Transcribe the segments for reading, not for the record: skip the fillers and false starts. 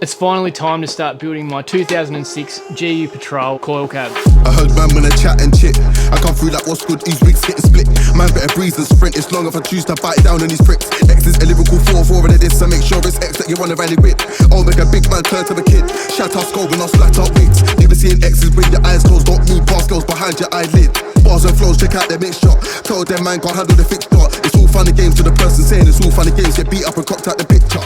It's finally time to start building my 2006 GU Patrol coil cab. I heard man when I chat and chit. I come through like what's good, these wigs getting split. Man better breeze and sprint, it's long if I choose to bite down on these pricks. X is a lyrical 4-4 of this, so make sure it's X that you wanna rally with. I'll make a big man turn to a kid. Shout out skull when I flat out wigs. Never seeing X's with your eyes closed, don't move past girls behind your eyelid. Bars and flows, check out their mixture. Tell them man can't handle the fixture. It's all fun and games to the person saying it's all fun and games. Get beat up and cocked out the picture.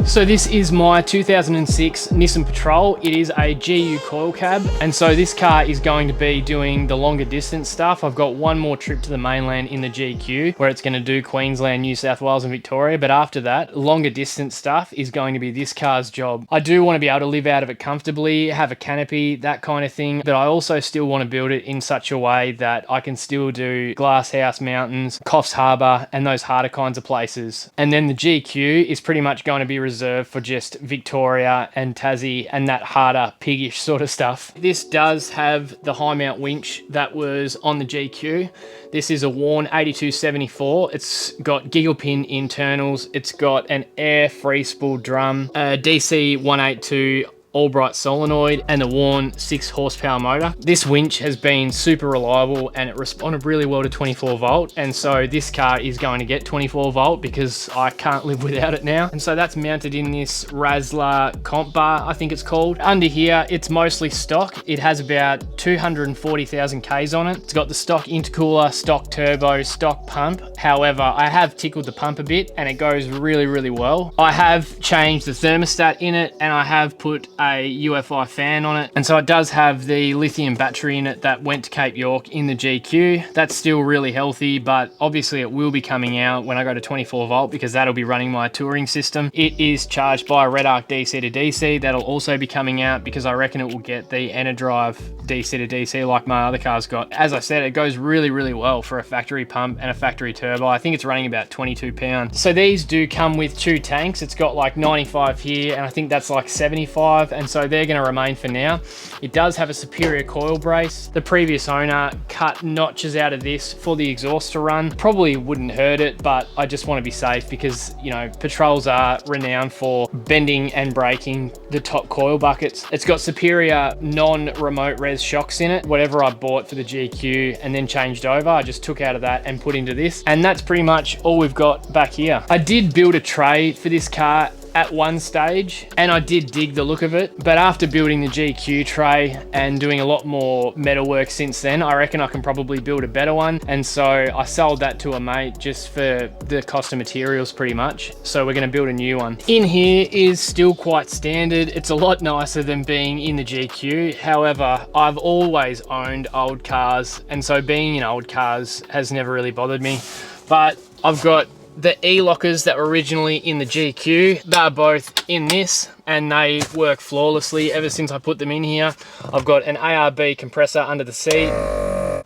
So this is my 2006 Nissan Patrol. It is a GU coil cab, and so this car is going to be doing the longer distance stuff. I've got one more trip to the mainland in the GQ where it's going to do Queensland, New South Wales and Victoria, but after that, longer distance stuff is going to be this car's job. I do want to be able to live out of it comfortably, have a canopy, that kind of thing, but I also still want to build it in such a way that I can still do Glasshouse Mountains, Coffs Harbour and those harder kinds of places. And then the GQ is pretty much going to be reserved for just Victoria and Tassie and that harder piggish sort of stuff. This does have the high mount winch that was on the GQ. This is a Warn 8274. It's got giggle pin internals. It's got an air free spool drum, a DC 182 Albright solenoid and the Warn 6 horsepower motor. This winch has been super reliable and it responded really well to 24 volt, and so this car is going to get 24 volt because I can't live without it now. And so that's mounted in this Razzler comp bar, I think it's called. Under here it's mostly stock. It has about 240,000 Ks on it. It's got the stock intercooler, stock turbo, stock pump. However, I have tickled the pump a bit and it goes really well. I have changed the thermostat in it and I have put a UFI fan on it, and so it does have the lithium battery in it that went to Cape York in the GQ. That's still really healthy, but obviously it will be coming out when I go to 24 volt because that'll be running my touring system. It is charged by a Red Arc DC to DC. That'll also be coming out because I reckon it will get the Enerdrive DC to DC like my other car's got. As I said, it goes really well for a factory pump and a factory turbo. I think it's running about 22 pounds. So these do come with two tanks. It's got like 95 here and I think that's like 75, and so they're going to remain for now. It does have a superior coil brace. The previous owner cut notches out of this for the exhaust to run. Probably wouldn't hurt it, but I just want to be safe because, you know, Patrols are renowned for bending and breaking the top coil buckets. It's got superior non-remote res shocks in it. Whatever I bought for the GQ and then changed over, I just took out of that and put into this, and that's pretty much all we've got back here. I did build a tray for this car at one stage and I did dig the look of it, but after building the GQ tray and doing a lot more metalwork since then, I reckon I can probably build a better one, and so I sold that to a mate just for the cost of materials pretty much. So we're going to build a new one. In here is still quite standard. It's a lot nicer than being in the GQ. However, I've always owned old cars, and so being in old cars has never really bothered me. But I've got the E-lockers that were originally in the GQ. They're both in this and they work flawlessly ever since I put them in here. I've got an ARB compressor under the seat,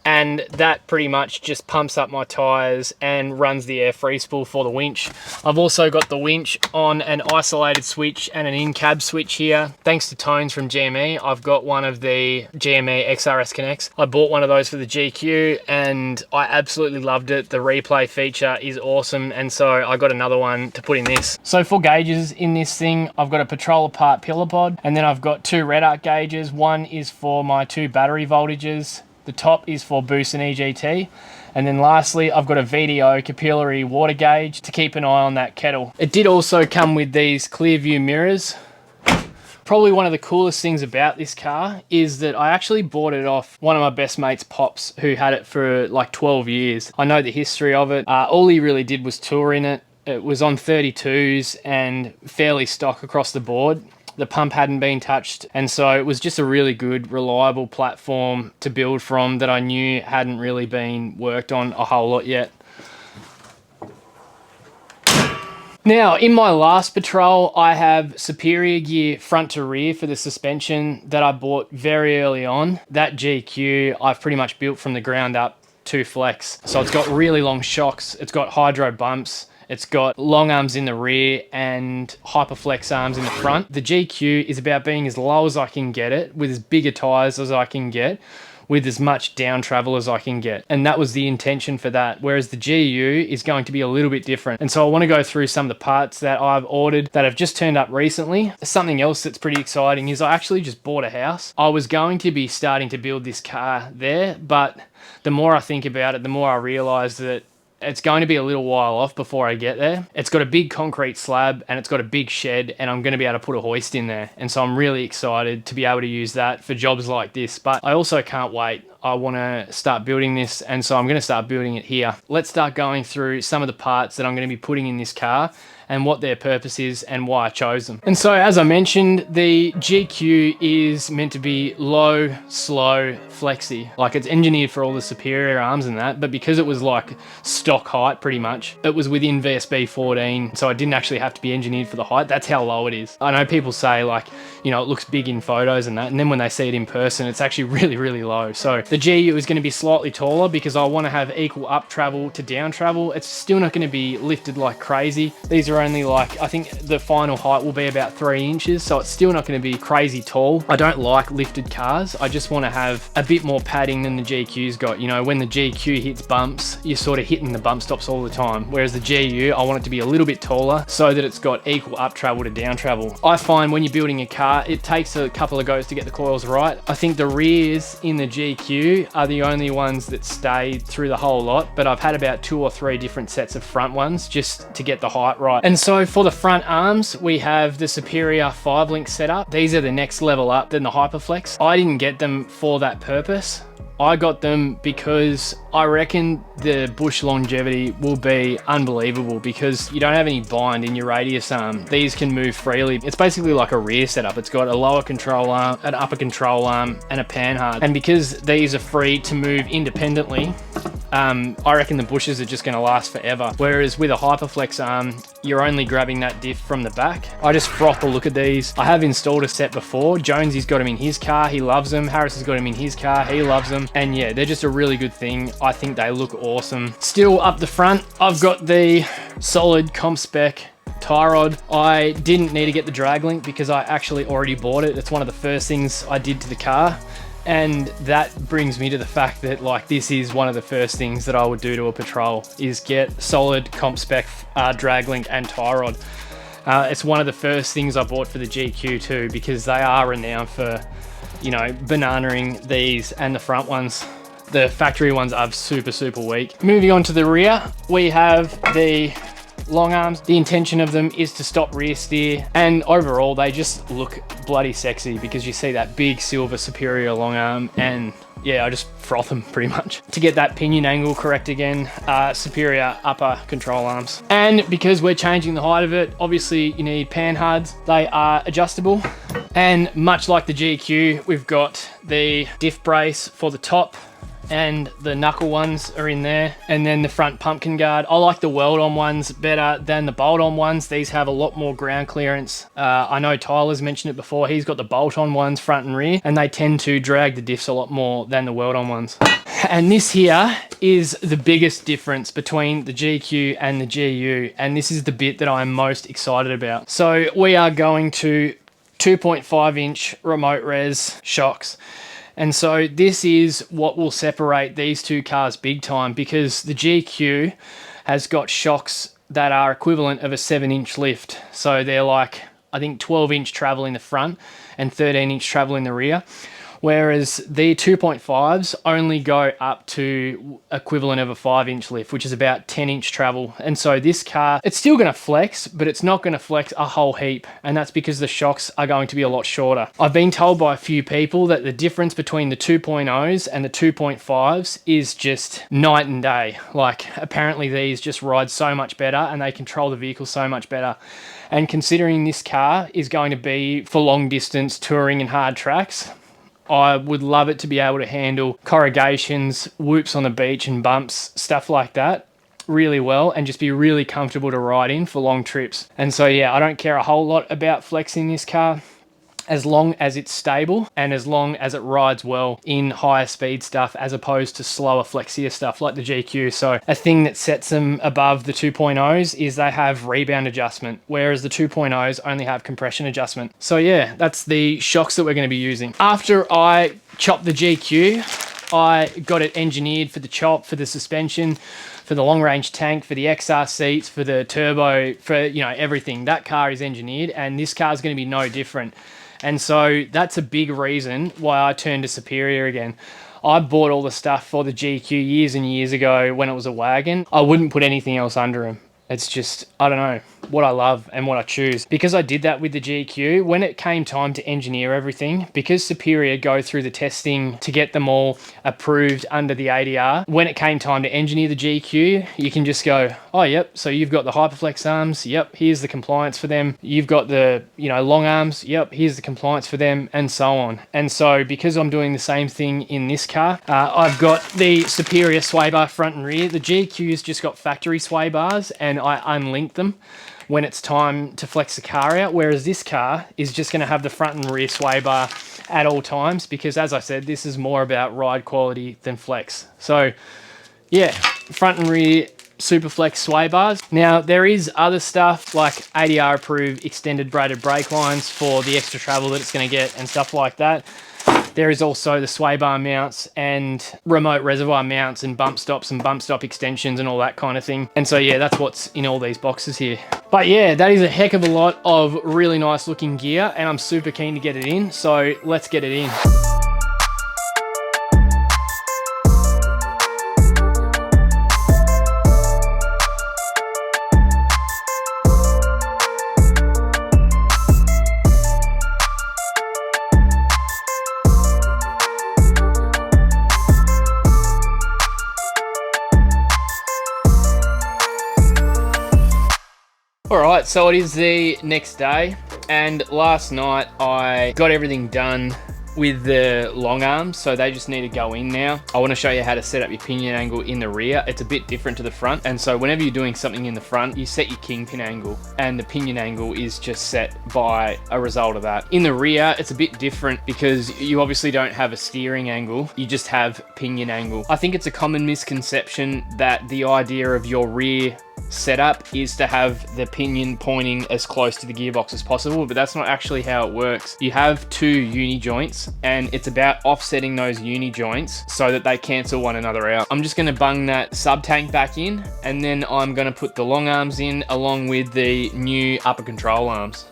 and that pretty much just pumps up my tires and runs the air free spool for the winch. I've also got the winch on an isolated switch and an in-cab switch here. Thanks to Tones from GME, I've got one of the GME XRS Connects. I bought one of those for the GQ and I absolutely loved it. The replay feature is awesome, and so I got another one to put in this. So for gauges in this thing, I've got a Patrol Apart pillar pod, and then I've got two Red Arc gauges. One is for my 2 battery voltages. The top is for boost and EGT. And then lastly, I've got a VDO capillary water gauge to keep an eye on that kettle. It did also come with these clear view mirrors. Probably one of the coolest things about this car is that I actually bought it off one of my best mates, Pops, who had it for like 12 years. I know the history of it. All he really did was tour in it. It was on 32s and fairly stock across the board. The pump hadn't been touched, and so it was just a really good, reliable platform to build from that I knew hadn't really been worked on a whole lot yet. Now, in my last Patrol, I have superior gear front to rear for the suspension that I bought very early on. That GQ, I've pretty much built from the ground up to flex. So it's got really long shocks, it's got hydro bumps, it's got long arms in the rear and hyperflex arms in the front. The GQ is about being as low as I can get it with as big a tyres as I can get with as much down travel as I can get. And that was the intention for that. Whereas the GU is going to be a little bit different. And so I want to go through some of the parts that I've ordered that have just turned up recently. Something else that's pretty exciting is I actually just bought a house. I was going to be starting to build this car there, but the more I think about it, the more I realize that it's going to be a little while off before I get there. It's got a big concrete slab and it's got a big shed, and I'm going to be able to put a hoist in there. And so I'm really excited to be able to use that for jobs like this. But I also can't wait. I want to start building this, and so I'm going to start building it here. Let's start going through some of the parts that I'm going to be putting in this car and what their purpose is and why I chose them. And so, as I mentioned, the GQ is meant to be low, slow, flexy. Like, it's engineered for all the superior arms and that, but because it was like stock height pretty much, it was within VSB 14, so I didn't actually have to be engineered for the height. That's how low it is. I know people say, like, you know, it looks big in photos and that, and then when they see it in person, it's actually really, really low. So the GU is going to be slightly taller because I want to have equal up travel to down travel. It's still not going to be lifted like crazy. These are only like, I think the final height will be about 3 inches, so it's still not going to be crazy tall. I don't like lifted cars. I just want to have a bit more padding than the GQ's got. You know, when the GQ hits bumps, you're sort of hitting the bump stops all the time. Whereas the GU, I want it to be a little bit taller so that it's got equal up travel to down travel. I find when you're building a car, it takes a couple of goes to get the coils right. I think the rears in the GQ are the only ones that stayed through the whole lot, but I've had about 2 or 3 different sets of front ones just to get the height right. And so for the front arms, we have the Superior 5-link setup. These are the next level up than the Hyperflex. I didn't get them for that purpose. I got them because I reckon the bush longevity will be unbelievable because you don't have any bind in your radius arm. These can move freely. It's basically like a rear setup. It's got a lower control arm, an upper control arm, and a panhard. And because these are free to move independently, I reckon the bushes are just going to last forever. Whereas with a Hyperflex arm, you're only grabbing that diff from the back. I just froth a look at these. I have installed a set before. Jonesy's got them in his car. He loves them. Harris has got them in his car. He loves them. And yeah, they're just a really good thing. I think they look awesome. Still up the front, I've got the solid comp spec tie rod. I didn't need to get the drag link because I actually already bought it. It's one of the first things I did to the car. And that brings me to the fact that, like, this is one of the first things that I would do to a patrol is get solid comp spec drag link and tie rod. It's one of the first things I bought for the GQ too, because they are renowned for, you know, bananaing these, and the front ones. The factory ones are super, super weak. Moving on to the rear, we have the long arms. The intention of them is to stop rear steer, and overall they just look bloody sexy because you see that big silver Superior long arm, and yeah, I just froth them pretty much. To get that pinion angle correct again, Superior upper control arms. And because we're changing the height of it, obviously you need panhards. They are adjustable, and much like the GQ, we've got the diff brace for the top, and the knuckle ones are in there, and then the front pumpkin guard. I like the weld-on ones better than the bolt-on ones. These have a lot more ground clearance. I know Tyler's mentioned it before. He's got the bolt-on ones front and rear, and they tend to drag the diffs a lot more than the weld-on ones. And this here is the biggest difference between the GQ and the GU, and this is the bit that I'm most excited about. So we are going to 2.5-inch remote res shocks. And so this is what will separate these two cars big time, because the GQ has got shocks that are equivalent of a 7-inch lift. So they're like, I think 12-inch travel in the front and 13-inch travel in the rear. Whereas the 2.5s only go up to equivalent of a 5-inch lift, which is about 10-inch travel. And so this car, it's still going to flex, but it's not going to flex a whole heap. And that's because the shocks are going to be a lot shorter. I've been told by a few people that the difference between the 2.0s and the 2.5s is just night and day. Like, apparently these just ride so much better and they control the vehicle so much better. And considering this car is going to be for long distance touring and hard tracks, I would love it to be able to handle corrugations, whoops on the beach and bumps, stuff like that really well, and just be really comfortable to ride in for long trips. And so yeah, I don't care a whole lot about flexing this car as long as it's stable and as long as it rides well in higher speed stuff as opposed to slower flexier stuff like the GQ. So a thing that sets them above the 2.0s is they have rebound adjustment, whereas the 2.0s only have compression adjustment. So yeah, that's the shocks that we're going to be using. After I chop the GQ, I got it engineered for the chop, for the suspension, for the long range tank, for the XR seats, for the turbo, for, you know, everything. That car is engineered, and this car is going to be no different. And so that's a big reason why I turned to Superior again. I bought all the stuff for the GQ years and years ago when it was a wagon. I wouldn't put anything else under them. It's just, I don't know, what I love and what I choose. Because I did that with the GQ, when it came time to engineer everything, because Superior go through the testing to get them all approved under the ADR, when it came time to engineer the GQ, you can just go, oh, yep, so you've got the Hyperflex arms, yep, here's the compliance for them. You've got the, you know, long arms, yep, here's the compliance for them, and so on. And so because I'm doing the same thing in this car, I've got the Superior sway bar front and rear. The GQ's just got factory sway bars, and I unlink them when it's time to flex the car out, whereas this car is just going to have the front and rear sway bar at all times, because as I said, this is more about ride quality than flex. So yeah, front and rear super flex sway bars. Now there is other stuff like ADR approved extended braided brake lines for the extra travel that it's going to get and stuff like that. There is also the sway bar mounts and remote reservoir mounts and bump stops and bump stop extensions and all that kind of thing. And so yeah, that's what's in all these boxes here. But yeah, that is a heck of a lot of really nice looking gear, and I'm super keen to get it in. So let's get it in. Alright, so it is the next day, and last night I got everything done with the long arms, so they just need to go in now. I want to show you how to set up your pinion angle in the rear. It's a bit different to the front, and so whenever you're doing something in the front, you set your kingpin angle, and the pinion angle is just set by a result of that. In the rear, it's a bit different because you obviously don't have a steering angle, you just have pinion angle. I think it's a common misconception that the idea of your rear setup is to have the pinion pointing as close to the gearbox as possible, but that's not actually how it works. You have two uni joints, and it's about offsetting those uni joints so that they cancel one another out. I'm just going to bung that sub tank back in, and then I'm going to put the long arms in along with the new upper control arms.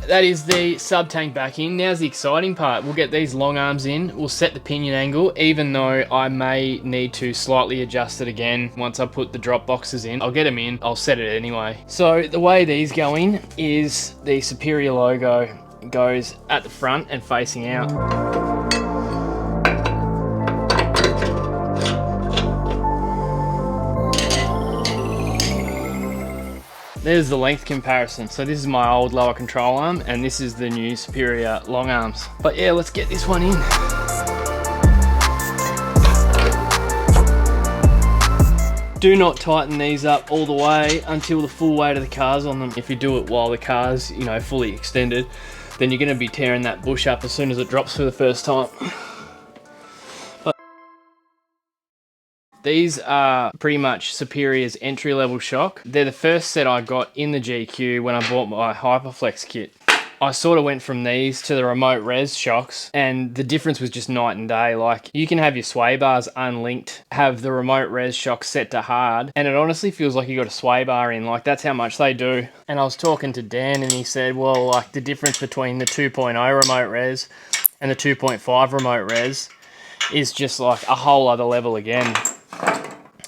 That is the sub tank back in. Now's the exciting part. We'll get these long arms in, we'll set the pinion angle, even though I may need to slightly adjust it again once I put the drop boxes in. I'll get them in, I'll set it anyway. So the way these go in is the Superior logo goes at the front and facing out. There's the length comparison. So this is my old lower control arm, and this is the new Superior long arms. But yeah, let's get this one in. Do not tighten these up all the way until the full weight of the car's on them. If you do it while the car's, you know, fully extended, then you're gonna be tearing that bush up as soon as it drops for the first time. These are pretty much Superior's entry-level shock. They're the first set I got in the GQ when I bought my Hyperflex kit. I sort of went from these to the remote res shocks, and the difference was just night and day. Like, you can have your sway bars unlinked, have the remote res shock set to hard, and it honestly feels like you got a sway bar in. Like, that's how much they do. And I was talking to Dan, and he said, well, like, the difference between the 2.0 remote res and the 2.5 remote res is just like a whole other level again.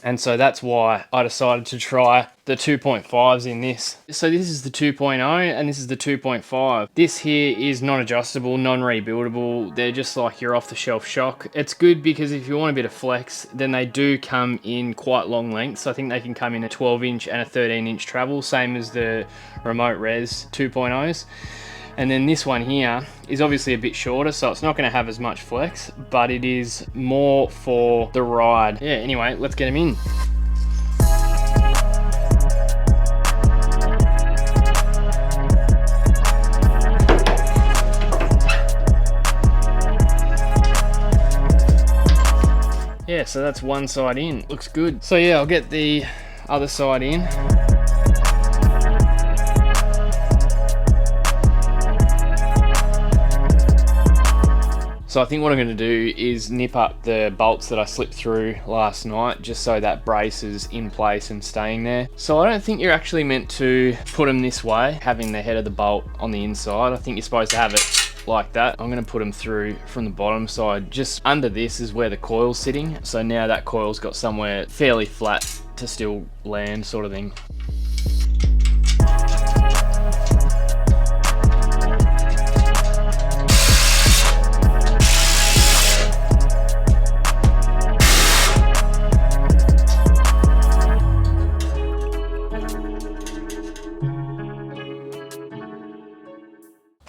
And so that's why I decided to try the 2.5s in this. So this is the 2.0 and this is the 2.5. This here is non-adjustable, non-rebuildable. They're just like your off-the-shelf shock. It's good because if you want a bit of flex, then they do come in quite long lengths. I think they can come in a 12-inch and a 13-inch travel, same as the remote res 2.0s. And then this one here is obviously a bit shorter, so it's not going to have as much flex, but it is more for the ride. Yeah, anyway, let's get them in. Yeah, so that's one side in. Looks good. So yeah, I'll get the other side in. So I think what I'm going to do is nip up the bolts that I slipped through last night, just so that brace is in place and staying there. So I don't think you're actually meant to put them this way, having the head of the bolt on the inside. I think you're supposed to have it like that. I'm going to put them through from the bottom side. Just under this is where the coil's sitting. So now that coil's got somewhere fairly flat to still land, sort of thing.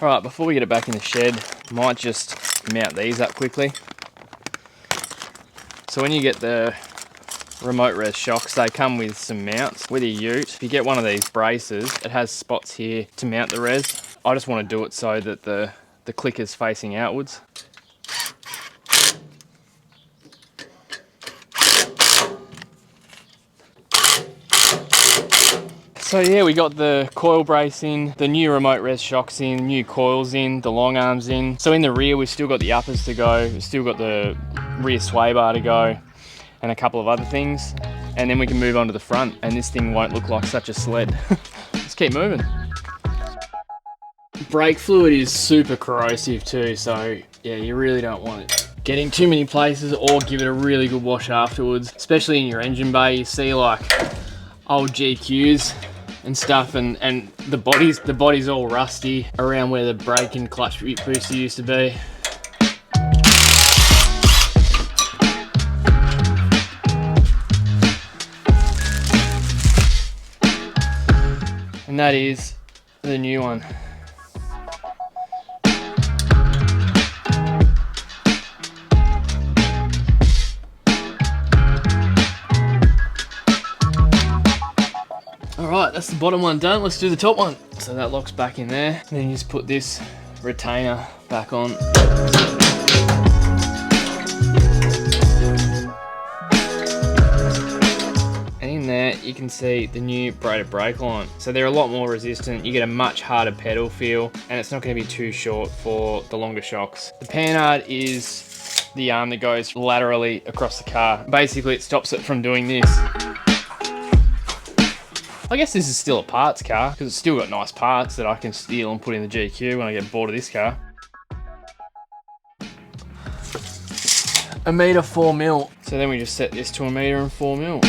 Alright, before we get it back in the shed, might just mount these up quickly. So when you get the remote res shocks, they come with some mounts. With a ute, if you get one of these braces, it has spots here to mount the res. I just want to do it so that the clicker's facing outwards. So yeah, we got the coil brace in, the new remote res shocks in, new coils in, the long arms in. So in the rear, we've still got the uppers to go, we've still got the rear sway bar to go, and a couple of other things. And then we can move on to the front, and this thing won't look like such a sled. Let's keep moving. Brake fluid is super corrosive too, so yeah, you really don't want it getting too many places, or give it a really good wash afterwards. Especially in your engine bay, you see like old GQs and stuff, and the body's all rusty around where the brake and clutch booster used to be. And that is the new one. Alright, that's the bottom one done. Let's do the top one. So that locks back in there. And then you just put this retainer back on. And in there, you can see the new braided brake line. So they're a lot more resistant. You get a much harder pedal feel, and it's not going to be too short for the longer shocks. The panhard is the arm that goes laterally across the car. Basically, it stops it from doing this. I guess this is still a parts car, because it's still got nice parts that I can steal and put in the GQ when I get bored of this car. 1 metre 4 mil. So then we just set this to 1 metre and 4 mil.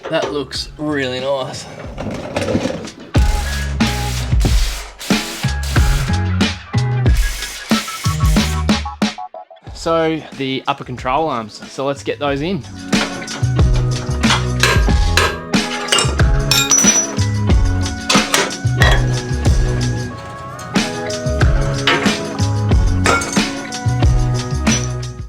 That looks really nice. So the upper control arms, so let's get those in.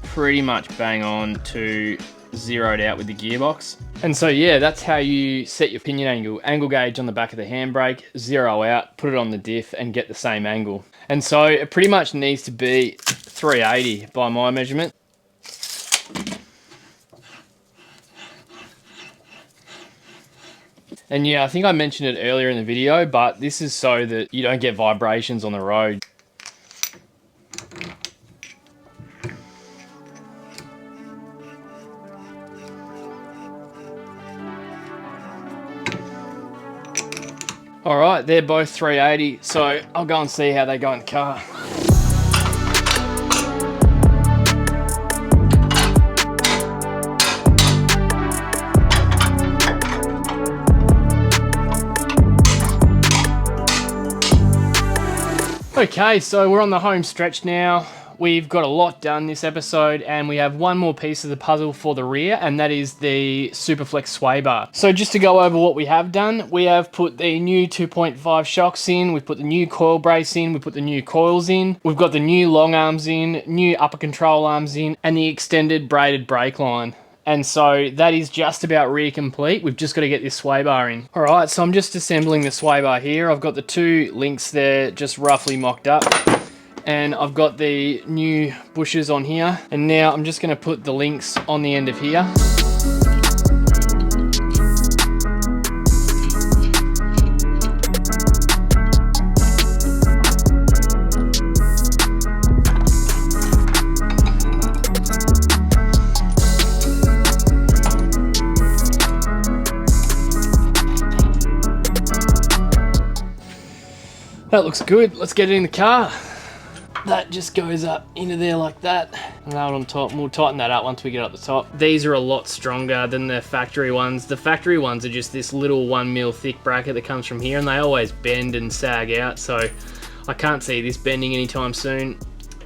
Pretty much bang on to zeroed out with the gearbox. And so yeah, that's how you set your pinion angle. Angle gauge on the back of the handbrake, zero out, put it on the diff and get the same angle. And so it pretty much needs to be 380 by my measurement. And yeah, I think I mentioned it earlier in the video, but this is so that you don't get vibrations on the road. All right, they're both 380, so I'll go and see how they go in the car. Okay, so we're on the home stretch now. We've got a lot done this episode, and we have one more piece of the puzzle for the rear, and that is the Superflex sway bar. So just to go over what we have done, we have put the new 2.5 shocks in, we've put the new coil brace in, we put the new coils in, we've got the new long arms in, new upper control arms in, and the extended braided brake line. And so that is just about rear complete. We've just got to get this sway bar in. All right, so I'm just assembling the sway bar here. I've got the 2 links there just roughly mocked up. And I've got the new bushes on here. And now I'm just gonna put the links on the end of here. That looks good. Let's get it in the car. That just goes up into there like that. And out on top, and we'll tighten that up once we get up the top. These are a lot stronger than the factory ones. The factory ones are just this little 1mm thick bracket that comes from here, and they always bend and sag out, so I can't see this bending anytime soon.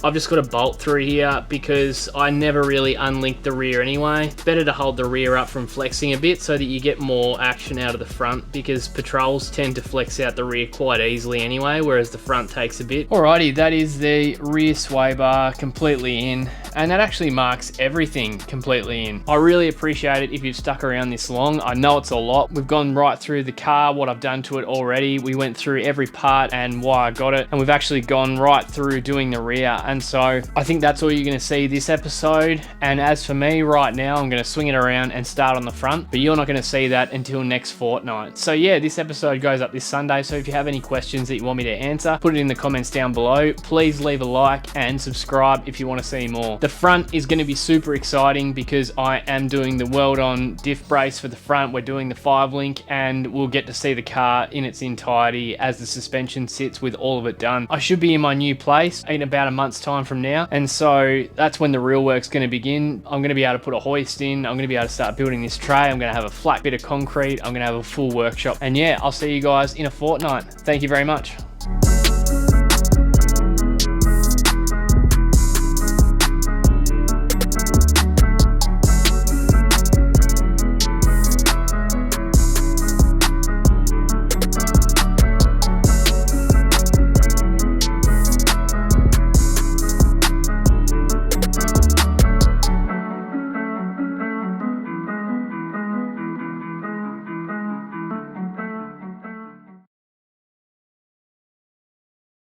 I've just got a bolt through here because I never really unlinked the rear anyway. Better to hold the rear up from flexing a bit so that you get more action out of the front, because patrols tend to flex out the rear quite easily anyway, whereas the front takes a bit. Alrighty, that is the rear sway bar completely in, and that actually marks everything completely in. I really appreciate it if you've stuck around this long. I know it's a lot. We've gone right through the car, what I've done to it already. We went through every part and why I got it, and we've actually gone right through doing the rear. And so I think that's all you're going to see this episode. And as for me right now, I'm going to swing it around and start on the front, but you're not going to see that until next fortnight. So yeah, this episode goes up this Sunday. So if you have any questions that you want me to answer, put it in the comments down below. Please leave a like and subscribe if you want to see more. The front is going to be super exciting because I am doing the weld-on diff brace for the front. We're doing the 5-link, and we'll get to see the car in its entirety as the suspension sits with all of it done. I should be in my new place in about a month's time from now, and so that's when the real work's going to begin. I'm going to be able to put a hoist in. I'm going to be able to start building this tray. I'm going to have a flat bit of concrete. I'm going to have a full workshop, and yeah, I'll see you guys in a fortnight. Thank you very much.